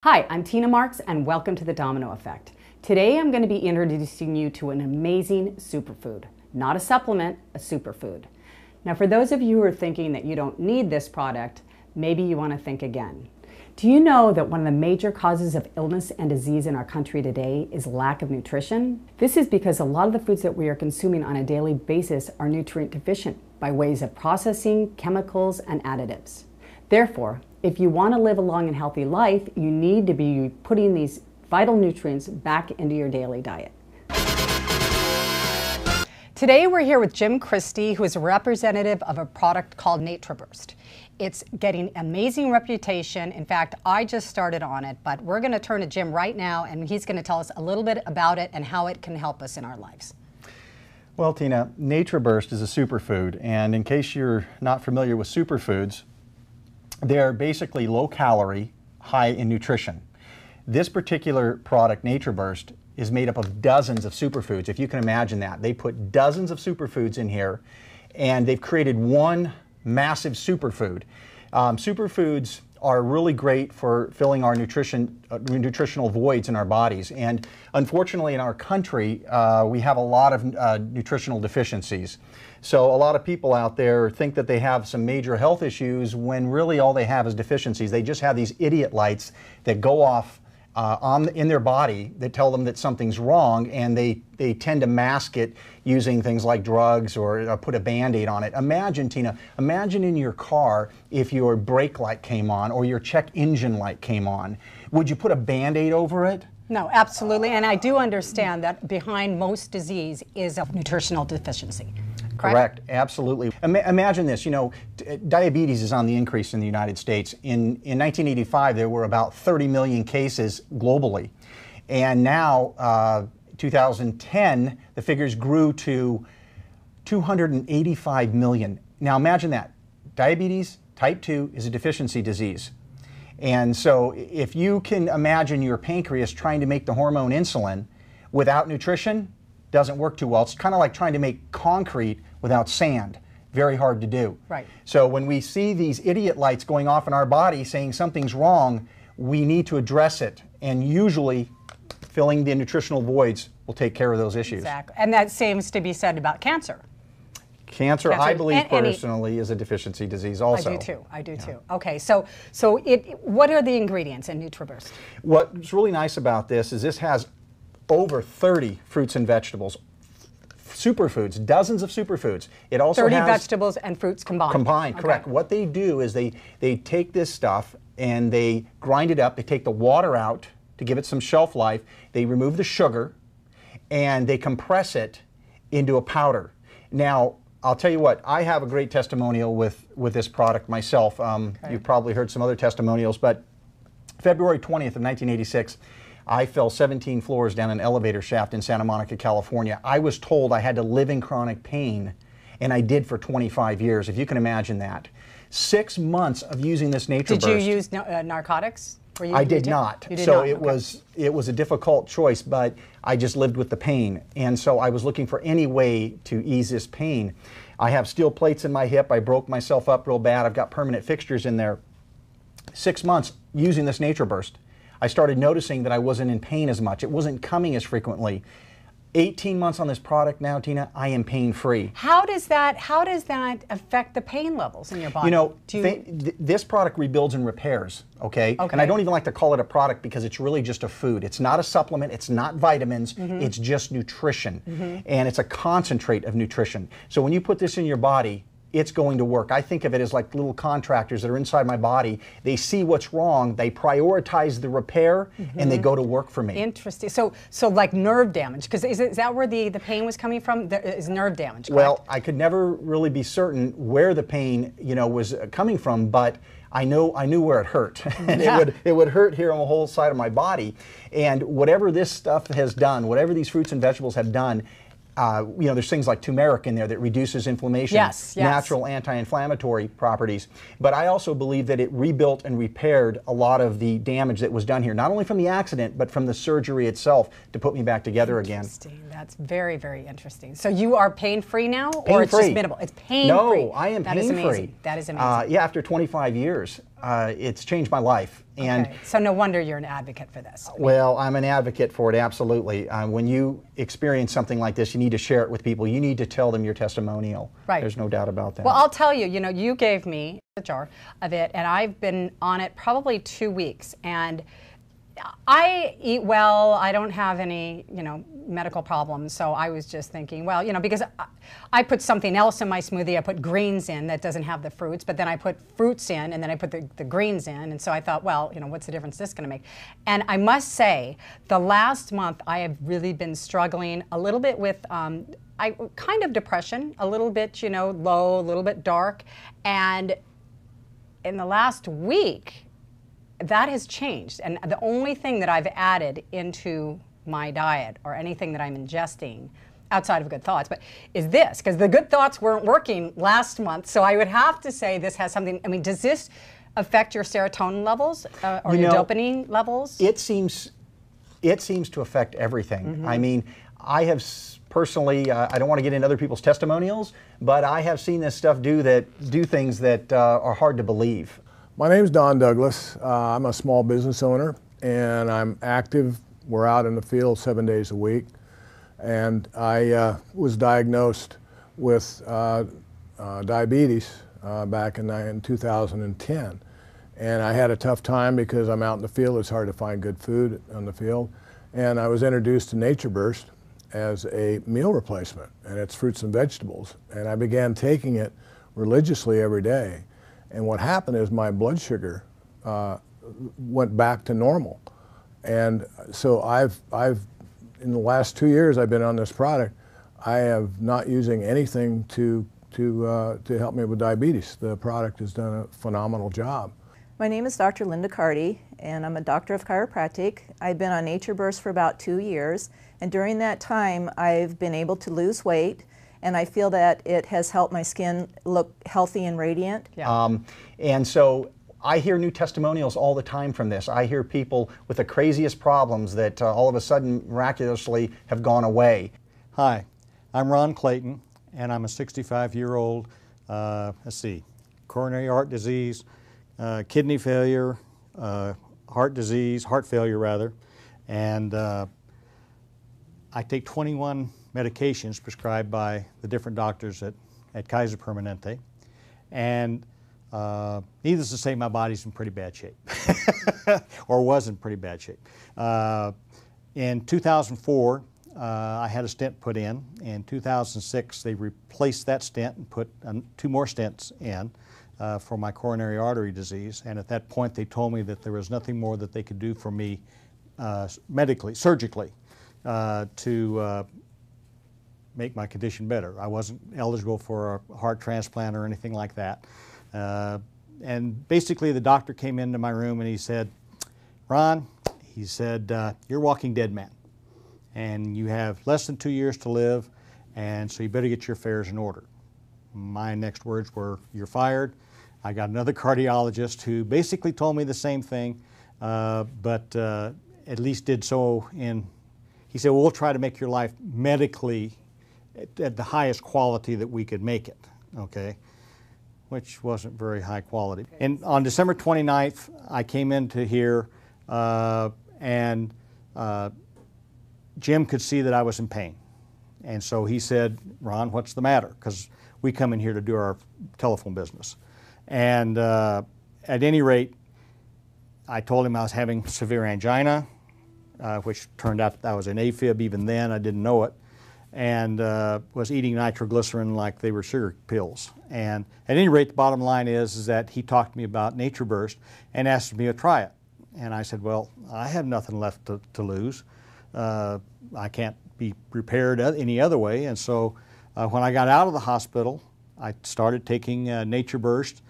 Hi, I'm Tina Marx and welcome to the Domino Effect. Today I'm going to be introducing you to an amazing superfood. Not a supplement, a superfood. Now for those of you who are thinking that you don't need this product, maybe you want to think again. Do you know that one of the major causes of illness and disease in our country today is lack of nutrition? This is because a lot of the foods that we are consuming on a daily basis are nutrient deficient by ways of processing, chemicals, and additives. Therefore, if you want to live a long and healthy life, you need to be putting these vital nutrients back into your daily diet. Today we're here with Jim Christie, who is a representative of a product called NatraBurst. It's getting amazing reputation. In fact, I just started on it, but we're going to turn to Jim right now and he's going to tell us a little bit about it and how it can help us in our lives. Well, Tina, NatraBurst is a superfood, and in case you're not familiar with superfoods, they're basically low-calorie, high in nutrition. This particular product, NatraBurst, is made up of dozens of superfoods, if you can imagine that. They put dozens of superfoods in here, and they've created one massive superfood. Superfoods are really great for filling our nutritional voids in our bodies. And unfortunately, in our country, we have a lot of nutritional deficiencies. So a lot of people out there think that they have some major health issues when really all they have is deficiencies. They just have these idiot lights that go off in their body that tell them that something's wrong, and they tend to mask it using things like drugs or put a Band-Aid on it. Imagine, Tina, imagine in your car if your brake light came on or your check engine light came on. Would you put a Band-Aid over it? No, absolutely, and I do understand that behind most disease is a nutritional deficiency. Correct, absolutely. Imagine this, you know, diabetes is on the increase in the United States. In 1985, there were about 30 million cases globally. And now, 2010, the figures grew to 285 million. Now imagine that. Diabetes type 2 is a deficiency disease. And so if you can imagine your pancreas trying to make the hormone insulin without nutrition, doesn't work too well. It's kind of like trying to make concrete without sand. Very hard to do. Right. So when we see these idiot lights going off in our body saying something's wrong, we need to address it. And usually filling the nutritional voids will take care of those issues. Exactly. And that seems to be said about cancer. Cancer, I believe personally, is a deficiency disease also. I do too. I do too. Okay, so what are the ingredients in NatraBurst? What's really nice about this is this has over 30 fruits and vegetables, superfoods, dozens of superfoods. It also 30 has vegetables and fruits combined. Combined, okay. Correct. What they do is they take this stuff and they grind it up. They take the water out to give it some shelf life. They remove the sugar and they compress it into a powder. Now, I'll tell you what, I have a great testimonial with this product myself. Okay. You've probably heard some other testimonials, but February 20th of 1986, I fell 17 floors down an elevator shaft in Santa Monica, California. I was told I had to live in chronic pain, and I did for 25 years, if you can imagine that. 6 months of using this NatraBurst. Did you use narcotics? I did not. So it was a difficult choice, but I just lived with the pain. And so I was looking for any way to ease this pain. I have steel plates in my hip. I broke myself up real bad. I've got permanent fixtures in there. 6 months using this NatraBurst, I started noticing that I wasn't in pain as much. It wasn't coming as frequently. 18 months on this product now, Tina, I am pain-free. How does that affect the pain levels in your body? You know, this product rebuilds and repairs, okay? And I don't even like to call it a product because it's really just a food. It's not a supplement, it's not vitamins, it's just nutrition. And it's a concentrate of nutrition. So when you put this in your body, it's going to work. I think of it as like little contractors that are inside my body. They see what's wrong, they prioritize the repair, and they go to work for me. Interesting. So like nerve damage, because is that where the pain was coming from? Is nerve damage, correct? Well, I could never really be certain where the pain, you know, was coming from, but I knew where it hurt. And it would hurt here on the whole side of my body. And whatever this stuff has done, whatever these fruits and vegetables have done, you know, there's things like turmeric in there that reduces inflammation, natural anti-inflammatory properties. But I also believe that it rebuilt and repaired a lot of the damage that was done here, not only from the accident, but from the surgery itself to put me back together again. Interesting. That's very, very interesting. So you are pain-free now, or it's just minimal? It's pain-free. No, I am pain-free. That is amazing. Yeah, after 25 years. it's changed my life. And okay. So no wonder you're an advocate for this. well, I'm an advocate for it, absolutely. When you experience something like this, you need to share it with people. You need to tell them your testimonial. Right. There's no doubt about that. Well, I'll tell you, you gave me a jar of it, and I've been on it probably 2 weeks, and I eat well. I don't have any, medical problems. So I was just thinking, well, because I put something else in my smoothie. I put greens in that doesn't have the fruits, but then I put fruits in, and then I put the greens in. And so I thought, well, what's the difference this is going to make? And I must say, the last month I have really been struggling a little bit with kind of depression, a little bit, low, a little bit dark. And in the last week, that has changed, and the only thing that I've added into my diet or anything that I'm ingesting outside of good thoughts, but is this, because the good thoughts weren't working last month, so I would have to say this has something. I mean, does this affect your serotonin levels or your dopamine levels? It seems to affect everything. Mm-hmm. I mean, I have personally, I don't want to get into other people's testimonials, but I have seen this stuff do things that are hard to believe. My name's Don Douglas. I'm a small business owner, and I'm active. We're out in the field 7 days a week. And I was diagnosed with diabetes back in 2010. And I had a tough time because I'm out in the field. It's hard to find good food on the field. And I was introduced to NatraBurst as a meal replacement, and it's fruits and vegetables. And I began taking it religiously every day. And what happened is my blood sugar went back to normal. And so in the last 2 years I've been on this product, I have not using anything to help me with diabetes. The product has done a phenomenal job. My name is Dr. Linda Carty, and I'm a doctor of chiropractic. I've been on NatraBurst for about 2 years, and during that time I've been able to lose weight, and I feel that it has helped my skin look healthy and radiant. Yeah. And so I hear new testimonials all the time from this. I hear people with the craziest problems that all of a sudden miraculously have gone away. Hi, I'm Ron Clayton, and I'm a 65-year-old, coronary heart disease, kidney failure, heart failure rather, and I take 21 medications prescribed by the different doctors at Kaiser Permanente, and needless to say, my body's in pretty bad shape, or was in pretty bad shape. In 2004, I had a stent put in. In 2006, they replaced that stent and put 2 more stents in for my coronary artery disease, and at that point they told me that there was nothing more that they could do for me medically, surgically, to make my condition better. I wasn't eligible for a heart transplant or anything like that. And basically the doctor came into my room and he said, Ron, he said, you're a walking dead man, and you have less than 2 years to live, and so you better get your affairs in order. My next words were, you're fired. I got another cardiologist who basically told me the same thing, but at least did so he said, well, we'll try to make your life medically at the highest quality that we could make it, okay? Which wasn't very high quality. And on December 29th, I came into here and Jim could see that I was in pain. And so he said, Ron, what's the matter? Because we come in here to do our telephone business. And at any rate, I told him I was having severe angina, which turned out that I was an AFib even then. I didn't know it. And was eating nitroglycerin like they were sugar pills. And at any rate, the bottom line is that he talked to me about NatraBurst and asked me to try it. And I said, well, I have nothing left to lose. I can't be repaired any other way. And so when I got out of the hospital, I started taking NatraBurst.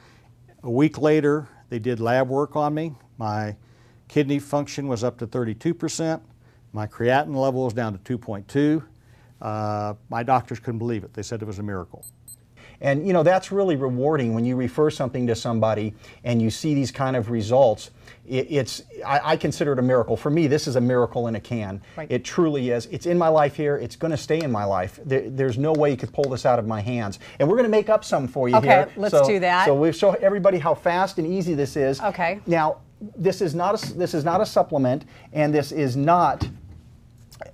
A week later, they did lab work on me. My kidney function was up to 32%. My creatinine level was down to 2.2. My doctors couldn't believe it. They said it was a miracle. And you know, that's really rewarding when you refer something to somebody and you see these kind of results. I consider it a miracle. For me, this is a miracle in a can. Right. It truly is. It's in my life here. It's going to stay in my life. There's no way you could pull this out of my hands. And we're going to make up some for you here. Okay, let's do that. So we'll show everybody how fast and easy this is. Okay. Now, this is not a supplement, and this is not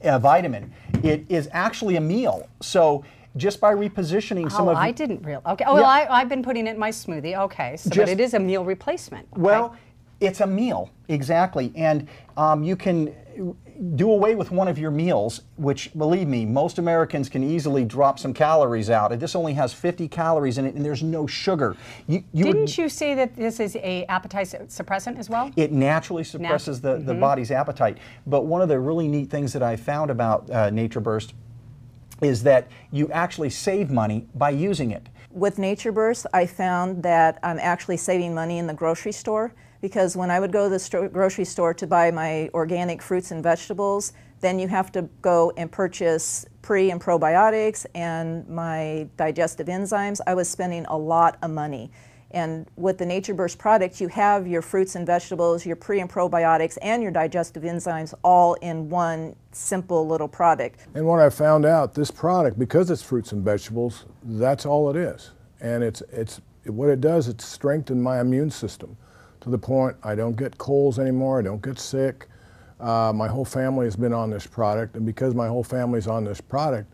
a vitamin. It is actually a meal. So just by repositioning some of I didn't realize. Okay. Oh, well, I've been putting it in my smoothie. Okay. So, but it is a meal replacement. Okay. Well, it's a meal, exactly. And you can do away with one of your meals, which, believe me, most Americans can easily drop some calories out. This only has 50 calories in it, and there's no sugar. Didn't you say that this is a appetite suppressant as well? It naturally suppresses the body's appetite. But one of the really neat things that I found about NatraBurst is that you actually save money by using it. With NatraBurst, I found that I'm actually saving money in the grocery store, because when I would go to the grocery store to buy my organic fruits and vegetables, then you have to go and purchase pre and probiotics and my digestive enzymes. I was spending a lot of money. And with the NatraBurst product, you have your fruits and vegetables, your pre and probiotics, and your digestive enzymes all in one simple little product. And when I found out this product, because it's fruits and vegetables, that's all it is. And what it does, it strengthens my immune system to the point I don't get colds anymore, I don't get sick. My whole family has been on this product, and because my whole family's on this product,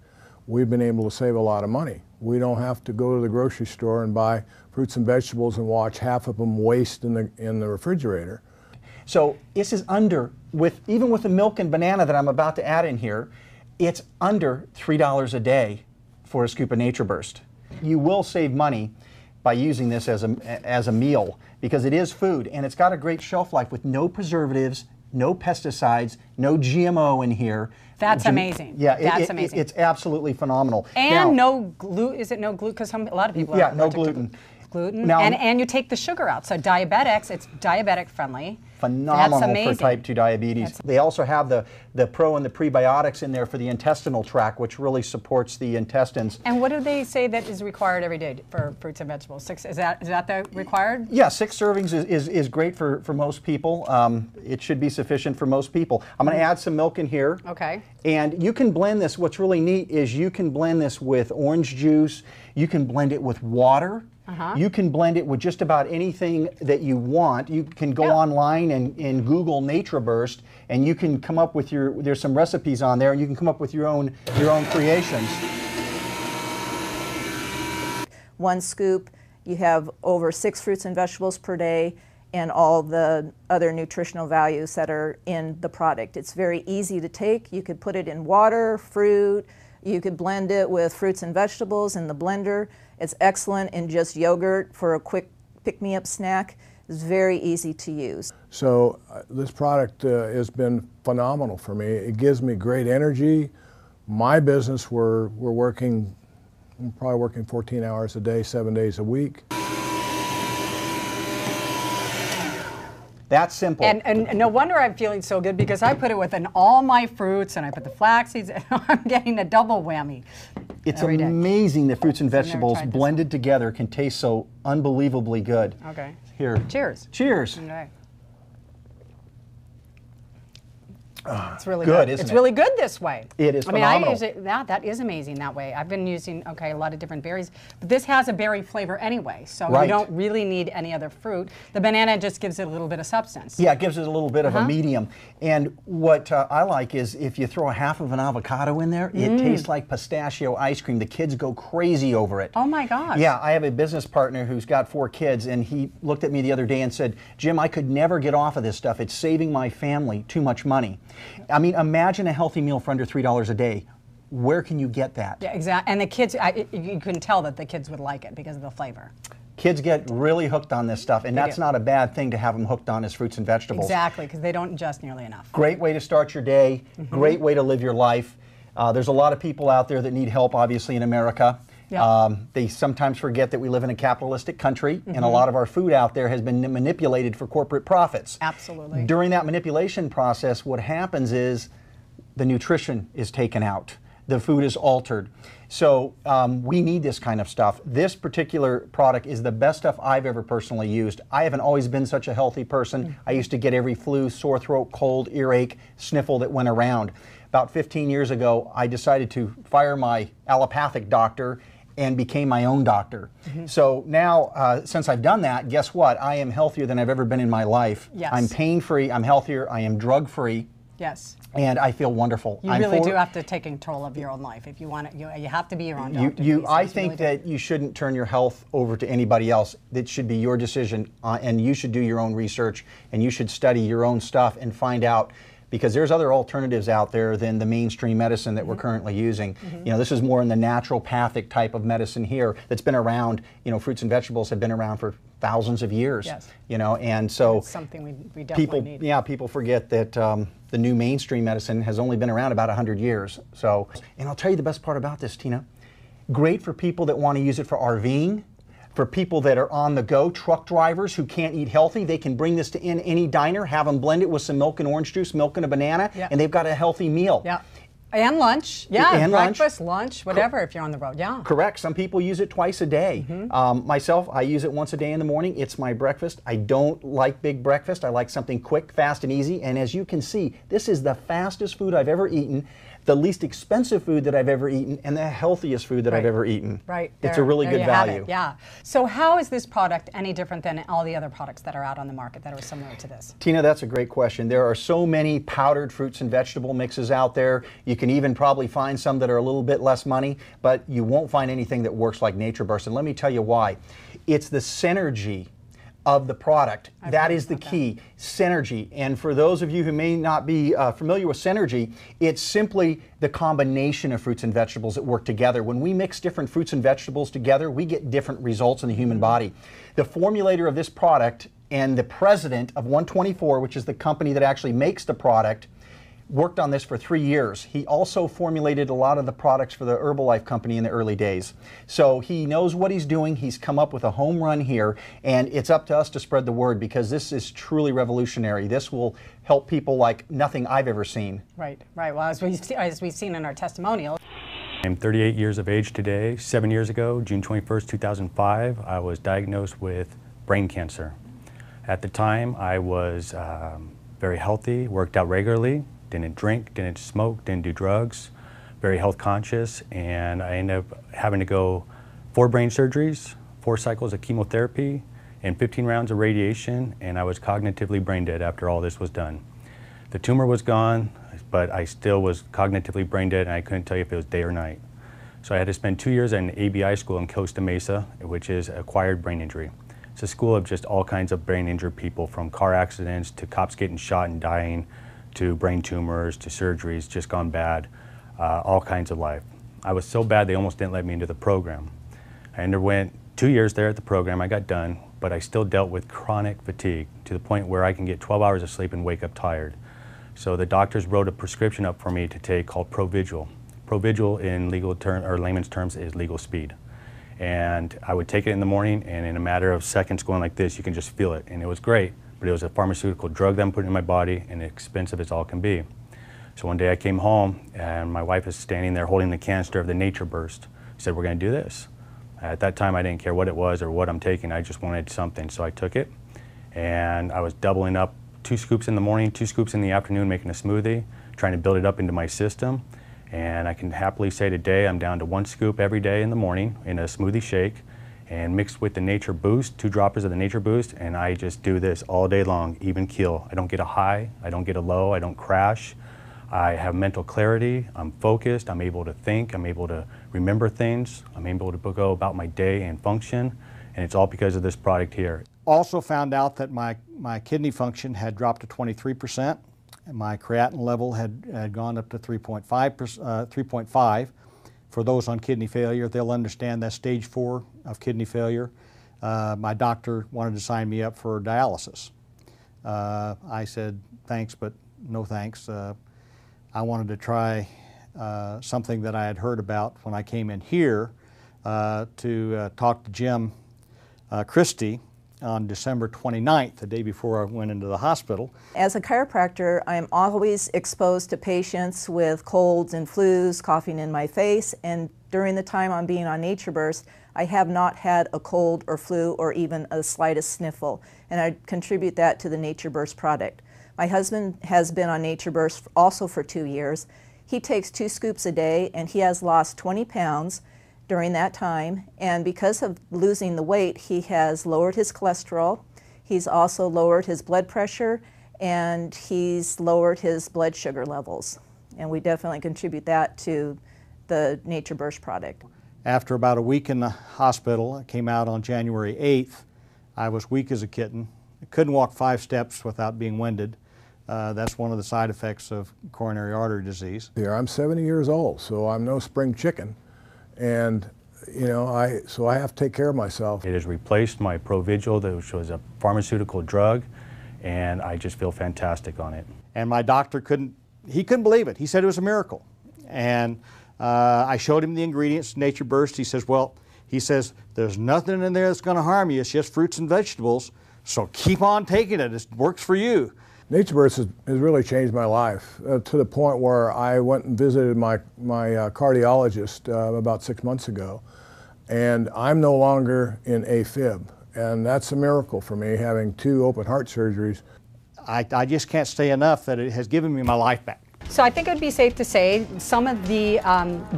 we've been able to save a lot of money. We don't have to go to the grocery store and buy fruits and vegetables and watch half of them waste in the refrigerator. So this is even with the milk and banana that I'm about to add in here, it's under $3 a day for a scoop of NatraBurst. You will save money by using this as a meal, because it is food, and it's got a great shelf life with no preservatives, no pesticides, no GMO in here. That's amazing. Yeah, that's amazing. It's absolutely phenomenal. And now, no gluten. Is it no gluten? Because a lot of people are no gluten. Gluten. Now, and you take the sugar out. So diabetics, it's diabetic friendly. Phenomenal That's amazing. for type 2 diabetes. They also have the pro and the prebiotics in there for the intestinal tract, which really supports the intestines. And what do they say that is required every day for fruits and vegetables? 6, is that the required? Yeah, 6 servings is great for most people. It should be sufficient for most people. I'm going to add some milk in here. Okay. And you can blend this. What's really neat is you can blend this with orange juice. You can blend it with water. You can blend it with just about anything that you want. You can go online and Google NatraBurst, and you can come up with there's some recipes on there, and you can come up with your own creations. 1 scoop, you have over 6 fruits and vegetables per day, and all the other nutritional values that are in the product. It's very easy to take. You could put it in water, fruit, you could blend it with fruits and vegetables in the blender. It's excellent in just yogurt for a quick pick-me-up snack. It's very easy to use. So this product has been phenomenal for me. It gives me great energy. My business, we're probably working 14 hours a day, 7 days a week. That's simple. And no wonder I'm feeling so good, because I put it within all my fruits, and I put the flax seeds. I'm getting a double whammy. It's amazing that fruits and vegetables blended together can taste so unbelievably good. Okay. Here. Cheers. Cheers. Okay. It's really good, good. isn't It's it? really good this way. It is phenomenal. I mean, I use it, that is amazing that way. I've been using, a lot of different berries, but this has a berry flavor anyway, so you don't really need any other fruit. The banana just gives it a little bit of substance. Yeah, it gives it a little bit of a medium. And what I like is if you throw a half of an avocado in there, it tastes like pistachio ice cream. The kids go crazy over it. Oh my gosh. Yeah, I have a business partner who's got 4 kids, and he looked at me the other day and said, Jim, I could never get off of this stuff. It's saving my family too much money. I mean, imagine a healthy meal for under $3 a day. Where can you get that? Yeah, exactly. And the kids, you can tell that the kids would like it because of the flavor. Kids get really hooked on this stuff, and that's not a bad thing to have them hooked on as fruits and vegetables. Exactly, because they don't ingest nearly enough. Great way to start your day, great way to live your life. There's a lot of people out there that need help, obviously, in America. Yep. They sometimes forget that we live in a capitalistic country, and a lot of our food out there has been manipulated for corporate profits. Absolutely. During that manipulation process, what happens is the nutrition is taken out. the food is altered. So we need this kind of stuff. This particular product is the best stuff I've ever personally used. I haven't always been such a healthy person. I used to get every flu, sore throat, cold, earache, sniffle that went around. About 15 years ago, I decided to fire my allopathic doctor and became my own doctor. So now, since I've done that, guess what? I am healthier than I've ever been in my life. Yes. I'm pain-free, I'm healthier, I am drug-free. Yes. And I feel wonderful. You really do have to take control of your own life. If you want it, you have to be your own doctor. I think that you shouldn't turn your health over to anybody else. It should be your decision, and you should do your own research, and you should study your own stuff and find out, because there's other alternatives out there than the mainstream medicine that we're currently using. You know, this is more in the naturopathic type of medicine here that's been around. You know, fruits and vegetables have been around for thousands of years. Yes. You know, and so it's something we definitely need. Yeah, people forget that the new mainstream medicine has only been around about 100 years. So, and I'll tell you the best part about this, Tina. Great for people that want to use it for RVing. For people that are on the go, truck drivers who can't eat healthy, they can bring this to any diner, have them blend it with some milk and orange juice, milk and a banana, and they've got a healthy meal. Yeah. And lunch. Yeah, and breakfast, lunch, whatever, if you're on the road. Yeah. Correct. Some people use it twice a day. Myself, I use it once a day in the morning. It's my breakfast. I don't like big breakfast. I like something quick, fast, and easy. And as you can see, this is the fastest food I've ever eaten, the least expensive food that I've ever eaten, and the healthiest food that I've ever eaten. Right. It's a really good value. Yeah. So how is this product any different than all the other products that are out on the market that are similar to this? Tina, that's a great question. There are so many powdered fruits and vegetable mixes out there. You can even probably find some that are a little bit less money, but you won't find anything that works like NatraBurst. And let me tell you why. It's the synergy of the product. That is the key, synergy. And for those of you who may not be familiar with synergy, it's simply the combination of fruits and vegetables that work together. When we mix different fruits and vegetables together, we get different results in the human body. The formulator of this product and the president of 124, which is the company that actually makes the product, worked on this for 3 years. He also formulated a lot of the products for the Herbalife company in the early days. So he knows what he's doing. He's come up with a home run here, and it's up to us to spread the word, because this is truly revolutionary. This will help people like nothing I've ever seen. Right, right. Well, as we've seen in our testimonial. I'm 38 years of age today. 7 years ago, June 21st, 2005, I was diagnosed with brain cancer. At the time, I was very healthy, worked out regularly, didn't drink, didn't smoke, didn't do drugs, very health conscious, and I ended up having to go 4 brain surgeries, 4 cycles of chemotherapy, and 15 rounds of radiation, and I was cognitively brain dead after all this was done. The tumor was gone, but I still was cognitively brain dead, and I couldn't tell you if it was day or night. So I had to spend 2 years at an ABI school in Costa Mesa, which is acquired brain injury. It's a school of just all kinds of brain injured people, from car accidents to cops getting shot and dying, to brain tumors, to surgeries just gone bad, all kinds of life. I was so bad they almost didn't let me into the program. I underwent 2 years there at the program. I got done, but I still dealt with chronic fatigue to the point where I can get 12 hours of sleep and wake up tired. So the doctors wrote a prescription up for me to take called Provigil. Provigil in legal term, or layman's terms, is legal speed. And I would take it in the morning, and in a matter of seconds going like this, you can just feel it, and it was great. But it was a pharmaceutical drug that I'm putting in my body, and expensive as all can be. So one day I came home, and my wife is standing there holding the canister of the NatraBurst. She said, "We're going to do this." At that time, I didn't care what it was or what I'm taking. I just wanted something, so I took it. And I was doubling up 2 scoops in the morning, 2 scoops in the afternoon, making a smoothie, trying to build it up into my system. And I can happily say today I'm down to 1 scoop every day in the morning in a smoothie shake, and mixed with the NatraBoost, 2 droppers of the NatraBoost, and I just do this all day long, even keel. I don't get a high, I don't get a low, I don't crash. I have mental clarity, I'm focused, I'm able to think, I'm able to remember things, I'm able to go about my day and function, and it's all because of this product here. Also found out that my kidney function had dropped to 23%, and my creatinine level had gone up to 3.5. For those on kidney failure, they'll understand that's stage 4 of kidney failure. My doctor wanted to sign me up for dialysis. I said, thanks, but no thanks. I wanted to try something that I had heard about when I came in here to talk to Jim Christie, on December 29th, the day before I went into the hospital. As a chiropractor, I'm always exposed to patients with colds and flus, coughing in my face, and during the time I'm being on NatraBurst, I have not had a cold or flu or even a slightest sniffle, and I contribute that to the NatraBurst product. My husband has been on NatraBurst also for 2 years. He takes 2 scoops a day, and he has lost 20 pounds during that time, and because of losing the weight, he has lowered his cholesterol, he's also lowered his blood pressure, and he's lowered his blood sugar levels. And we definitely contribute that to the NatraBurst product. After about a week in the hospital, I came out on January 8th. I was weak as a kitten. I couldn't walk 5 steps without being winded. That's one of the side effects of coronary artery disease. Here, I'm 70 years old, so I'm no spring chicken. And, you know, so I have to take care of myself. It has replaced my Provigil, which was a pharmaceutical drug, and I just feel fantastic on it. And my doctor couldn't believe it. He said it was a miracle. And I showed him the ingredients, NatraBurst. He says, well, there's nothing in there that's going to harm you. It's just fruits and vegetables. So keep on taking it. It works for you. NatraBurst has really changed my life to the point where I went and visited my cardiologist about 6 months ago, and I'm no longer in AFib, and that's a miracle for me, having 2 open heart surgeries. I just can't say enough that it has given me my life back. So I think it would be safe to say some of the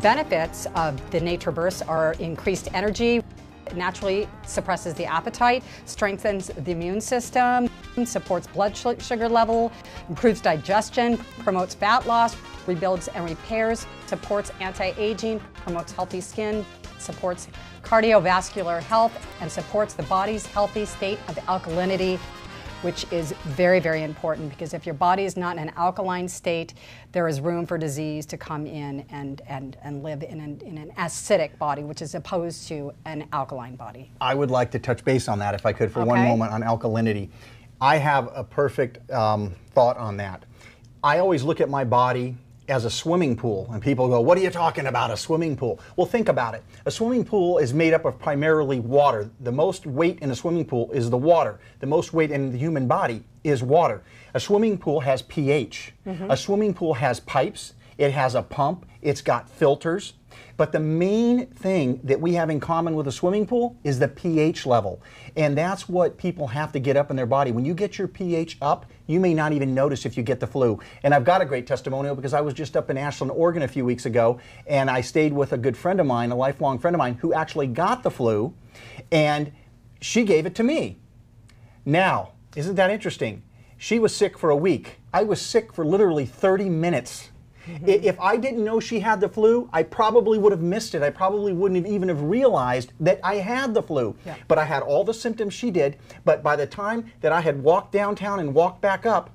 benefits of the NatraBurst are increased energy. It naturally suppresses the appetite, strengthens the immune system, supports blood sugar level, improves digestion, promotes fat loss, rebuilds and repairs, supports anti-aging, promotes healthy skin, supports cardiovascular health, and supports the body's healthy state of alkalinity, which is very, very important, because if your body is not in an alkaline state, there is room for disease to come in and live in an acidic body, which is opposed to an alkaline body. I would like to touch base on that, if I could, for one moment, on alkalinity. I have a perfect thought on that. I always look at my body as a swimming pool, and people go, what are you talking about, a swimming pool? Well, think about it. A swimming pool is made up of primarily water. The most weight in a swimming pool is the water. The most weight in the human body is water. A swimming pool has pH. A swimming pool has pipes. It has a pump. It's got filters. But the main thing that we have in common with a swimming pool is the pH level. And that's what people have to get up in their body. When you get your pH up, you may not even notice if you get the flu. And I've got a great testimonial, because I was just up in Ashland, Oregon a few weeks ago, and I stayed with a good friend of mine, a lifelong friend of mine, who actually got the flu, and she gave it to me. Now, isn't that interesting? She was sick for a week. I was sick for literally 30 minutes. If I didn't know she had the flu, I probably would have missed it. I probably wouldn't have even have realized that I had the flu. Yeah. But I had all the symptoms she did. But by the time that I had walked downtown and walked back up,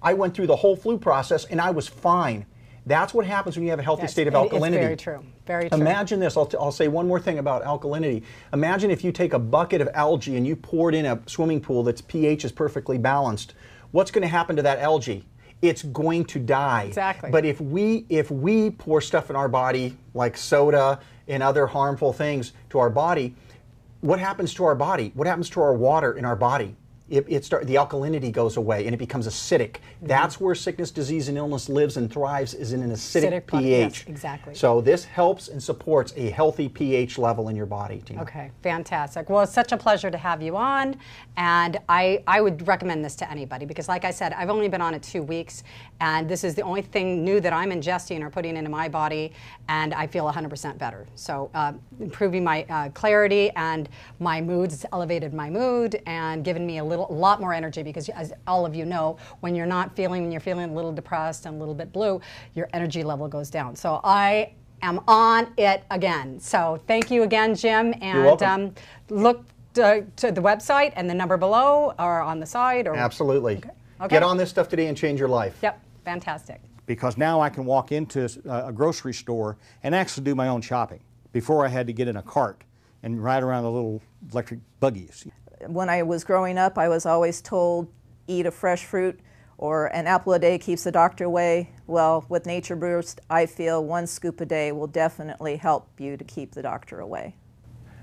I went through the whole flu process and I was fine. That's what happens when you have a healthy state of alkalinity. It's very true. Very true. Imagine this. I'll say one more thing about alkalinity. Imagine if you take a bucket of algae and you pour it in a swimming pool that's pH is perfectly balanced. What's going to happen to that algae? It's going to die. Exactly. But if we pour stuff in our body, like soda and other harmful things to our body, what happens to our body? What happens to our water in our body? The alkalinity goes away and it becomes acidic. That's where sickness, disease, and illness lives and thrives, is in an acidic pH. Yes, exactly. So this helps and supports a healthy pH level in your body, Tina. Okay, fantastic. Well, it's such a pleasure to have you on, and I would recommend this to anybody, because like I said, I've only been on it 2 weeks, and this is the only thing new that I'm ingesting or putting into my body, and I feel 100% better. So improving my clarity and my moods, it's elevated my mood and given me a lot more energy, because as all of you know, when you're feeling a little depressed and a little bit blue, your energy level goes down. So I am on it again. So thank you again, Jim, and you're welcome. Look to the website and the number below or on the side. Or absolutely. Okay. Get on this stuff today and change your life. Yep, fantastic. Because now I can walk into a grocery store and actually do my own shopping. Before I had to get in a cart and ride around the little electric buggies. When I was growing up, I was always told, eat a fresh fruit, or an apple a day keeps the doctor away. Well, with NatraBurst, I feel 1 scoop a day will definitely help you to keep the doctor away.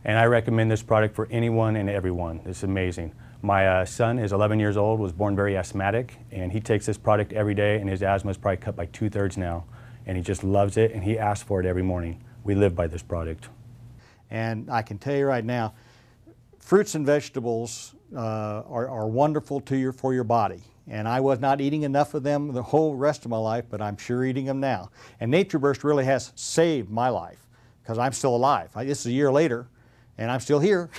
And I recommend this product for anyone and everyone. It's amazing. My son is 11 years old, was born very asthmatic, and he takes this product every day, and his asthma is probably cut by 2/3 now. And he just loves it, and he asks for it every morning. We live by this product. And I can tell you right now, fruits and vegetables are wonderful for your body. And I was not eating enough of them the whole rest of my life, but I'm sure eating them now. And NatraBurst really has saved my life, because I'm still alive. This is a year later, and I'm still here.